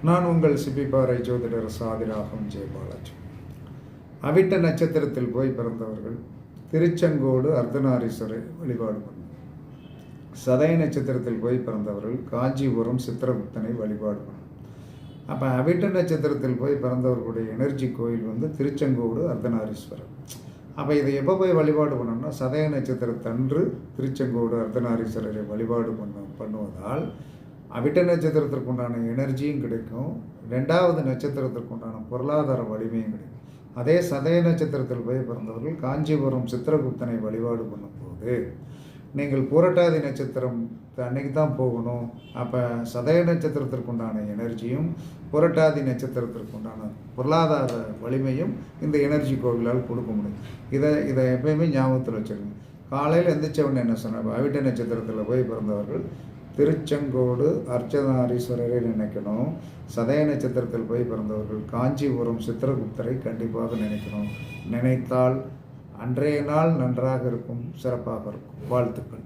நான் உங்கள் சிப்பிப்பாறை ஜோதிடர் சாதிராகம் ஜெயபாலாஜி. அவிட்ட நட்சத்திரத்தில் போய் பிறந்தவர்கள் திருச்செங்கோடு அர்த்தநாரீஸ்வரை வழிபாடு பண்ணும். சதய நட்சத்திரத்தில் போய் பிறந்தவர்கள் காஞ்சிபுரம் சித்திரகுப்தனை வழிபாடு பண்ணும். அப்போ அவிட்ட நட்சத்திரத்தில் போய் பிறந்தவர்களுடைய எனர்ஜி கோயில் திருச்செங்கோடு அர்த்தநாரீஸ்வரர். அப்போ இதை எப்போ போய் வழிபாடு பண்ணோம்னா சதய நட்சத்திரத்தன்று திருச்செங்கோடு அர்த்தநாரீஸ்வரரை வழிபாடு பண்ணுவதால் அவிட்ட நட்சத்திரத்திற்கு உண்டான எனர்ஜியும் கிடைக்கும், ரெண்டாவது நட்சத்திரத்திற்கு உண்டான பொருளாதார வலிமையும் கிடைக்கும். அதே சதய நட்சத்திரத்தில் போய் பிறந்தவர்கள் காஞ்சிபுரம் சித்திரகுப்தனை வழிபாடு பண்ணும்போது நீங்கள் புரட்டாதி நட்சத்திரம் அன்னைக்கு தான் போகணும். அப்போ சதய நட்சத்திரத்திற்கு உண்டான எனர்ஜியும் புரட்டாதி நட்சத்திரத்திற்கு உண்டான பொருளாதார வலிமையும் இந்த எனர்ஜி கோவிலால் கொடுக்க முடியும். இதை எப்பயுமே ஞாபகத்தில் வச்சுருங்க. காலையில் எந்திரிச்சவன் என்ன சொன்னார், அவிட்ட நட்சத்திரத்தில் போய் பிறந்தவர்கள் திருச்செங்கோடு அர்ச்சனாரீஸ்வரரை நினைக்கணும். சதய நட்சத்திரத்தில் போய் பிறந்தவர்கள் காஞ்சிபுரம் சித்திரகுப்தரை கண்டிப்பாக நினைக்கணும். நினைத்தால் அன்றைய நாள் நன்றாக இருக்கும், சிறப்பாக இருக்கும். வாழ்த்துக்கள்.